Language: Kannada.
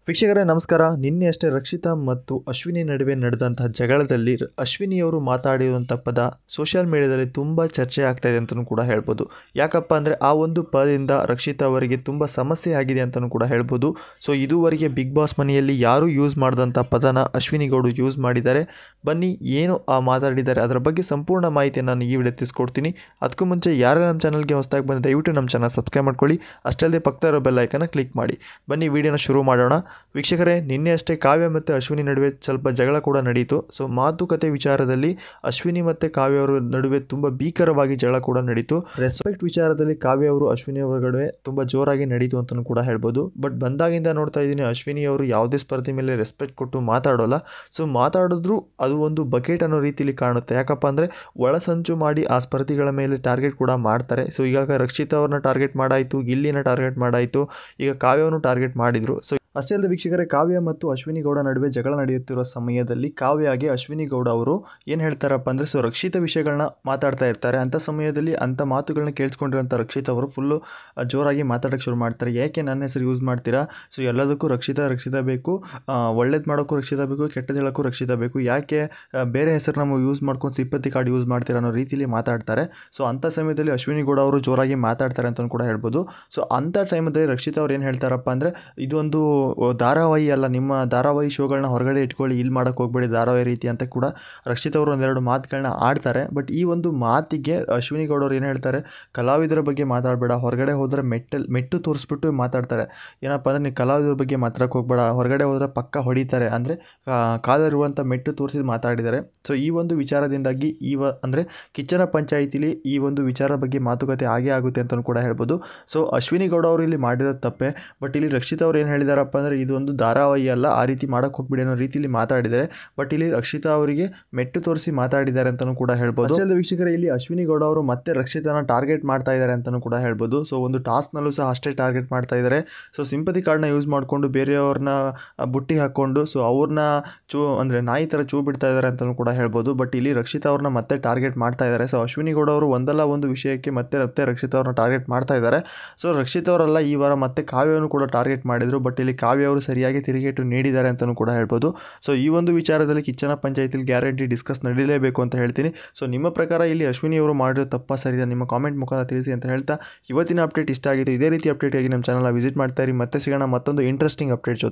ವೀಕ್ಷಕರೇ ನಮಸ್ಕಾರ. ನಿನ್ನೆಯಷ್ಟೇ ರಕ್ಷಿತಾ ಮತ್ತು ಅಶ್ವಿನಿ ನಡುವೆ ನಡೆದಂತಹ ಜಗಳದಲ್ಲಿ ಅಶ್ವಿನಿಯವರು ಮಾತಾಡಿರುವಂಥ ಪದ ಸೋಷಿಯಲ್ ಮೀಡಿಯಾದಲ್ಲಿ ತುಂಬ ಚರ್ಚೆ ಆಗ್ತಾ ಇದೆ ಅಂತಲೂ ಕೂಡ ಹೇಳ್ಬೋದು. ಯಾಕಪ್ಪ ಅಂದರೆ ಆ ಒಂದು ಪದದಿಂದ ರಕ್ಷಿತಾ ಅವರಿಗೆ ತುಂಬ ಸಮಸ್ಯೆ ಆಗಿದೆ ಅಂತಲೂ ಕೂಡ ಹೇಳ್ಬೋದು. ಸೊ ಇದುವರೆಗೆ ಬಿಗ್ ಬಾಸ್ ಮನೆಯಲ್ಲಿ ಯಾರೂ ಯೂಸ್ ಮಾಡಿದಂಥ ಪದನ ಅಶ್ವಿನಿ ಗೌಡರು ಯೂಸ್ ಮಾಡಿದ್ದಾರೆ. ಬನ್ನಿ ಏನು ಮಾತಾಡಿದ್ದಾರೆ ಅದರ ಬಗ್ಗೆ ಸಂಪೂರ್ಣ ಮಾಹಿತಿಯನ್ನು ನಾನು ಈ ವಿಡಿಯೋ ತಿಳಿಸ್ಕೊಡ್ತೀನಿ. ಅದಕ್ಕೂ ಮುಂಚೆ ಯಾರು ನಮ್ಮ ಚಾನಲ್ಗೆ ಹೊಸದಾಗಿ ಬಂದು ದಯವಿಟ್ಟು ನಮ್ಮ ಚಾನಲ್ ಸಬ್ಸ್ಕ್ರೈಬ್ ಮಾಡ್ಕೊಳ್ಳಿ. ಅಷ್ಟಲ್ಲದೆ ಪಕ್ಕದ ಇರೋ ಬೆಲ್ ಐಕನ್ನ ಕ್ಲಿಕ್ ಮಾಡಿ. ಬನ್ನಿ ವಿಡಿಯೋನ ಶುರು ಮಾಡೋಣ. ವೀಕ್ಷಕರೇ, ನಿನ್ನೆ ಅಷ್ಟೇ ಕಾವ್ಯ ಮತ್ತು ಅಶ್ವಿನಿ ನಡುವೆ ಸ್ವಲ್ಪ ಜಗಳ ಕೂಡ ನಡೆಯಿತು. ಸೊ ಮಾತುಕತೆ ವಿಚಾರದಲ್ಲಿ ಅಶ್ವಿನಿ ಮತ್ತು ಕಾವ್ಯ ಅವರ ನಡುವೆ ತುಂಬ ಭೀಕರವಾಗಿ ಜಗಳ ಕೂಡ ನಡೀತು. ರೆಸ್ಪೆಕ್ಟ್ ವಿಚಾರದಲ್ಲಿ ಕಾವ್ಯ ಅವರು ಅಶ್ವಿನಿ ಅವರ ನಡುವೆ ತುಂಬ ಜೋರಾಗಿ ನಡೀತು ಅಂತಲೂ ಕೂಡ ಹೇಳ್ಬೋದು. ಬಟ್ ಬಂದಾಗಿಂದ ನೋಡ್ತಾ ಇದ್ದೀನಿ ಅಶ್ವಿನಿ ಅವರು ಯಾವುದೇ ಸ್ಪರ್ಧೆ ಮೇಲೆ ರೆಸ್ಪೆಕ್ಟ್ ಕೊಟ್ಟು ಮಾತಾಡೋಲ್ಲ. ಸೊ ಮಾತಾಡಿದ್ರು ಅದು ಒಂದು ಬಕೆಟ್ ಅನ್ನೋ ರೀತಿಯಲ್ಲಿ ಕಾಣುತ್ತೆ. ಯಾಕಪ್ಪ ಅಂದರೆ ಒಳಸಂಚು ಮಾಡಿ ಆ ಸ್ಪರ್ಧಿಗಳ ಮೇಲೆ ಟಾರ್ಗೆಟ್ ಕೂಡ ಮಾಡ್ತಾರೆ. ಸೊ ಈಗ ರಕ್ಷಿತಾ ಅವ್ರನ್ನ ಟಾರ್ಗೆಟ್ ಮಾಡಾಯಿತು, ಗಿಲ್ಲಿನ ಟಾರ್ಗೆಟ್ ಮಾಡಾಯಿತು, ಈಗ ಕಾವ್ಯವನ್ನು ಟಾರ್ಗೆಟ್ ಮಾಡಿದರು. ಸೊ ಅಷ್ಟೇ ಅಲ್ಲದೆ ವೀಕ್ಷಕರೇ, ಕಾವ್ಯ ಮತ್ತು ಅಶ್ವಿನಿ ಗೌಡ ನಡುವೆ ಜಗಳ ನಡೆಯುತ್ತಿರುವ ಸಮಯದಲ್ಲಿ ಕಾವ್ಯಗೆ ಅಶ್ವಿನಿ ಗೌಡ ಅವರು ಏನು ಹೇಳ್ತಾರಪ್ಪ ಅಂದರೆ ರಕ್ಷಿತಾ ವಿಷಯಗಳನ್ನ ಮಾತಾಡ್ತಾ ಇರ್ತಾರೆ. ಅಂಥ ಸಮಯದಲ್ಲಿ ಅಂಥ ಮಾತುಗಳನ್ನ ಕೇಳಿಸ್ಕೊಂಡಿರೋಂಥ ರಕ್ಷಿತಾ ಅವರು ಫುಲ್ಲು ಜೋರಾಗಿ ಮಾತಾಡೋಕ್ಕೆ ಶುರು ಮಾಡ್ತಾರೆ. ಯಾಕೆ ನನ್ನ ಹೆಸರು ಯೂಸ್ ಮಾಡ್ತೀರಾ? ಸೊ ಎಲ್ಲದಕ್ಕೂ ರಕ್ಷಿತಾ ಬೇಕು, ಒಳ್ಳೇದು ಮಾಡೋಕ್ಕೂ ರಕ್ಷಿತಾ ಬೇಕು, ಕೆಟ್ಟದ್ದು ಹೇಳೋಕ್ಕೂ ರಕ್ಷಿತಾ ಬೇಕು, ಯಾಕೆ ಬೇರೆ ಹೆಸರು ನಾವು ಯೂಸ್ ಮಾಡ್ಕೊಂಡು ಸಿಂಪತಿ ಕಾರ್ಡ್ ಯೂಸ್ ಮಾಡ್ತೀರಾ ಅನ್ನೋ ರೀತಿಯಲ್ಲಿ ಮಾತಾಡ್ತಾರೆ. ಸೊ ಅಂಥ ಸಮಯದಲ್ಲಿ ಅಶ್ವಿನಿ ಗೌಡ ಅವರು ಜೋರಾಗಿ ಮಾತಾಡ್ತಾರೆ ಅಂತಲೂ ಕೂಡ ಹೇಳ್ಬೋದು. ಸೊ ಅಂಥ ಟೈಮಲ್ಲಿ ರಕ್ಷಿತಾ ಅವ್ರು ಏನು ಹೇಳ್ತಾರಪ್ಪ ಅಂದರೆ ಇದೊಂದು ಧಾರಾವಾಹಿ ಅಲ್ಲ, ನಿಮ್ಮ ಧಾರಾವಾಹಿ ಶೋಗಳನ್ನ ಹೊರಗಡೆ ಇಟ್ಕೊಳ್ಳಿ, ಇಲ್ಲಿ ಮಾಡೋಕ್ಕೆ ಹೋಗಬೇಡಿ ಧಾರಾವಾಹಿ ರೀತಿ ಅಂತ ಕೂಡ ರಕ್ಷಿತಾ ಅವರು ಒಂದೆರಡು ಮಾತುಗಳನ್ನ ಆಡ್ತಾರೆ. ಬಟ್ ಈ ಒಂದು ಮಾತಿಗೆ ಅಶ್ವಿನಿ ಗೌಡವ್ರು ಏನು ಹೇಳ್ತಾರೆ, ಕಲಾವಿದರ ಬಗ್ಗೆ ಮಾತಾಡಬೇಡ, ಹೊರಗಡೆ ಹೋದರೆ ಮೆಟ್ಟು ತೋರಿಸ್ಬಿಟ್ಟು ಮಾತಾಡ್ತಾರೆ. ಏನಪ್ಪ ಅಂದರೆ ನೀವು ಕಲಾವಿದರ ಬಗ್ಗೆ ಮಾತಾಡೋಕ್ಕೆ ಹೋಗಬೇಡ, ಹೊರಗಡೆ ಹೋದರೆ ಪಕ್ಕ ಹೊಡಿತಾರೆ ಅಂದರೆ ಕಾಲಿರುವಂಥ ಮೆಟ್ಟು ತೋರಿಸಿ ಮಾತಾಡಿದ್ದಾರೆ. ಸೊ ಈ ಒಂದು ವಿಚಾರದಿಂದಾಗಿ ಅಂದರೆ ಕಿಚ್ಚನ ಪಂಚಾಯಿತಿಲಿ ಈ ಒಂದು ವಿಚಾರದ ಬಗ್ಗೆ ಮಾತುಕತೆ ಆಗೇ ಆಗುತ್ತೆ ಅಂತಲೂ ಕೂಡ ಹೇಳ್ಬೋದು. ಸೊ ಅಶ್ವಿನಿ ಗೌಡ ಅವರು ಇಲ್ಲಿ ಮಾಡಿರೋದು ತಪ್ಪೆ. ಬಟ್ ಇಲ್ಲಿ ರಕ್ಷಿತಾ ಅವ್ರು ಏನು ಹೇಳಿದಾರಪ್ಪ ಅಂದರೆ ಇದು ಒಂದು ಧಾರಾವಾಹಿ ಅಲ್ಲ, ಆ ರೀತಿ ಮಾಡೋಕ್ಕೆ ಹೋಗ್ಬಿಡಿ ಅನ್ನೋ ರೀತಿಯಲ್ಲಿ ಮಾತಾಡಿದ್ದಾರೆ. ಬಟ್ ಇಲ್ಲಿ ರಕ್ಷಿತಾ ಅವರಿಗೆ ಮೆಟ್ಟು ತೋರಿಸಿ ಮಾತಾಡಿದ್ದಾರೆ ಅಂತಲೂ ಕೂಡ ಹೇಳ್ಬೋದು. ಅಷ್ಟೇ ವೀಕ್ಷಕರೇ, ಇಲ್ಲಿ ಅಶ್ವಿನಿ ಗೌಡ ಅವರು ಮತ್ತೆ ರಕ್ಷಿತಾನ ಟಾರ್ಗೆಟ್ ಮಾಡ್ತಾ ಇದ್ದಾರೆ ಅಂತಲೂ ಕೂಡ ಹೇಳ್ಬೋದು. ಸೊ ಒಂದು ಟಾಸ್ಕ್ನಲ್ಲೂ ಸಹ ಅಷ್ಟೇ ಟಾರ್ಗೆಟ್ ಮಾಡ್ತಾ ಇದ್ದಾರೆ. ಸೊ ಸಿಂಪತಿ ಕಾರ್ಡ್ನ ಯೂಸ್ ಮಾಡಿಕೊಂಡು ಬೇರೆಯವ್ರನ್ನ ಬುಟ್ಟಿ ಹಾಕ್ಕೊಂಡು ಸೊ ಅವ್ರನ್ನ ಅಂದರೆ ನಾಯಿ ಥರ ಬಿಡ್ತಾ ಇದ್ದಾರೆ ಅಂತಲೂ ಕೂಡ ಹೇಳ್ಬೋದು. ಬಟ್ ಇಲ್ಲಿ ರಕ್ಷಿತಾ ಅವ್ರನ್ನ ಮತ್ತೆ ಟಾರ್ಗೆಟ್ ಮಾಡ್ತಾ ಇದ್ದಾರೆ. ಸೊ ಅಶ್ವಿನಿ ಗೌಡ ಅವರು ಒಂದಲ್ಲ ಒಂದು ವಿಷಯಕ್ಕೆ ಮತ್ತೆ ರಕ್ಷಿತಾ ಅವ್ರನ್ನ ಟಾರ್ಗೆಟ್ ಮಾಡ್ತಾ ಇದ್ದಾರೆ. ಸೊ ರಕ್ಷಿತಾ ಅವರೆಲ್ಲ ಈ ವಾರ ಮತ್ತೆ ಕಾವ್ಯವನ್ನು ಕೂಡ ಟಾರ್ಗೆಟ್ ಮಾಡಿದರು. ಬಟ್ ಇಲ್ಲಿ ಕಾವ್ಯ ಅವರು ಸರಿಯಾಗಿ ತಿರುಗೇಟು ನೀಡಿದ್ದಾರೆ ಅಂತಲೂ ಕೂಡ ಹೇಳ್ಬೋದು. ಸೊ ಈ ಒಂದು ವಿಚಾರದಲ್ಲಿ ಕಿಚ್ಚನ ಪಂಚಾಯಿತಿಲಿ ಗ್ಯಾರಂಟಿ ಡಿಸ್ಕಸ್ ನಡೀಲೇಬೇಕು ಅಂತ ಹೇಳ್ತೀನಿ. ಸೊ ನಿಮ್ಮ ಪ್ರಕಾರ ಇಲ್ಲಿ ಅಶ್ವಿನಿ ಅವರು ಮಾಡಿರೋ ತಪ್ಪ ಸರಿಯಾ ನಿಮ್ಮ ಕಾಮೆಂಟ್ ಮುಖಾಂತರ ತಿಳಿಸಿ ಅಂತ ಹೇಳ್ತಾ ಇವತ್ತಿನ ಅಪ್ಡೇಟ್ ಇಷ್ಟ ಆಗಿತ್ತು. ಇದೇ ರೀತಿ ಅಪ್ಡೇಟ್ಗಾಗಿ ನಮ್ಮ ಚಾನಲ್ನ ವಿಸಿಟ್ ಮಾಡ್ತಾ ಇರಿ. ಮತ್ತೆ ಸಿಗೋಣ ಮತ್ತೊಂದು ಇಂಟ್ರೆಸ್ಟಿಂಗ್ ಅಪ್ಡೇಟ್ ಜೊತೆ.